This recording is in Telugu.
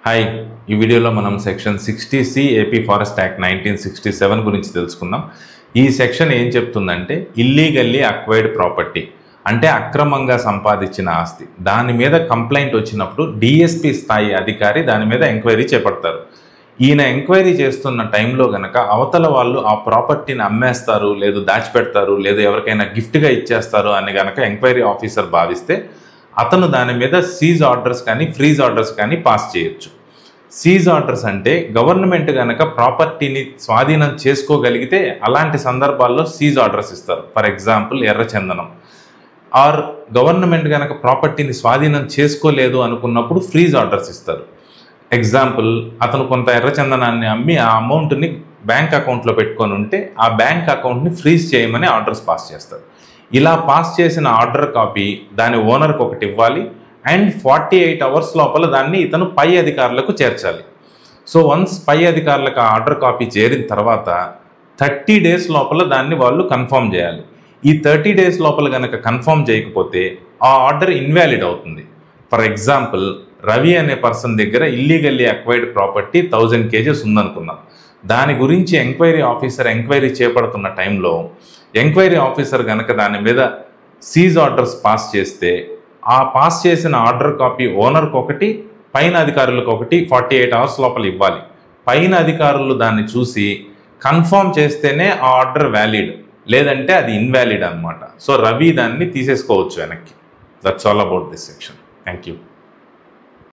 హాయ్ ఈ వీడియోలో మనం section 60C AP forest act 1967 గురించి తెలుసుకుందాం. ఈ సెక్షన్ ఏం చెప్తుందంటే ఇల్లీగల్లీ అక్వైర్డ్ ప్రాపర్టీ అంటే అక్రమంగా సంపాదించిన ఆస్తి దాని మీద కంప్లైంట్ వచ్చినప్పుడు డిఎస్పీ స్థాయి అధికారి దాని మీద ఎంక్వైరీ చేపడతారు. ఈయన ఎంక్వైరీ చేస్తున్న టైంలో గనక అవతల వాళ్ళు ఆ ప్రాపర్టీని అమ్మేస్తారు, లేదు దాచిపెడతారు, లేదు ఎవరికైనా గిఫ్ట్గా ఇచ్చేస్తారు అని గనక ఎంక్వైరీ ఆఫీసర్ భావిస్తే అతను దాని మీద సీజ్ ఆర్డర్స్ కానీ ఫ్రీజ్ ఆర్డర్స్ కానీ పాస్ చేయొచ్చు. సీజ్ ఆర్డర్స్ అంటే గవర్నమెంట్ కనుక ప్రాపర్టీని స్వాధీనం చేసుకోగలిగితే అలాంటి సందర్భాల్లో సీజ్ ఆర్డర్స్ ఇస్తారు. ఫర్ ఎగ్జాంపుల్ ఎర్రచందనం. ఆర్ గవర్నమెంట్ కనుక ప్రాపర్టీని స్వాధీనం చేసుకోలేదు అనుకున్నప్పుడు ఫ్రీజ్ ఆర్డర్స్ ఇస్తారు. ఎగ్జాంపుల్, అతను కొంత ఎర్రచందనాన్ని అమ్మి ఆ అమౌంట్ని బ్యాంక్ అకౌంట్లో పెట్టుకొని ఉంటే ఆ బ్యాంక్ అకౌంట్ని ఫ్రీజ్ చేయమని ఆర్డర్స్ పాస్ చేస్తారు. ఇలా పాస్ చేసిన ఆర్డర్ కాపీ దాని ఓనర్కి ఒకటి ఇవ్వాలి అండ్ 48 అవర్స్ లోపల దాన్ని ఇతను పై అధికారులకు చేర్చాలి. సో వన్స్ పై అధికారులకు ఆ ఆర్డర్ కాపీ చేరిన తర్వాత 30 డేస్ లోపల దాన్ని వాళ్ళు కన్ఫర్మ్ చేయాలి. ఈ 30 డేస్ లోపల కనుక కన్ఫర్మ్ చేయకపోతే ఆ ఆర్డర్ ఇన్వాలిడ్ అవుతుంది. ఫర్ ఎగ్జాంపుల్, రవి అనే పర్సన్ దగ్గర ఇల్లీగల్లీ అక్వైర్డ్ ప్రాపర్టీ 1000 kgs ఉందనుకున్నాం. దాని గురించి ఎంక్వైరీ ఆఫీసర్ ఎంక్వైరీ చేపడుతున్న టైంలో ఎంక్వైరీ ఆఫీసర్ కనుక దాని మీద సీజ్ ఆర్డర్స్ పాస్ చేస్తే ఆ పాస్ చేసిన ఆర్డర్ కాపీ ఓనర్కి ఒకటి, పైన అధికారులకు ఒకటి 48 అవర్స్ లోపల ఇవ్వాలి. పైన అధికారులు దాన్ని చూసి కన్ఫర్మ్ చేస్తేనే ఆ ఆర్డర్ వ్యాలిడ్, లేదంటే అది ఇన్వాలిడ్ అనమాట. సో రవి దాన్ని తీసేసుకోవచ్చు వెనక్కి. That's all about this section. Thank you.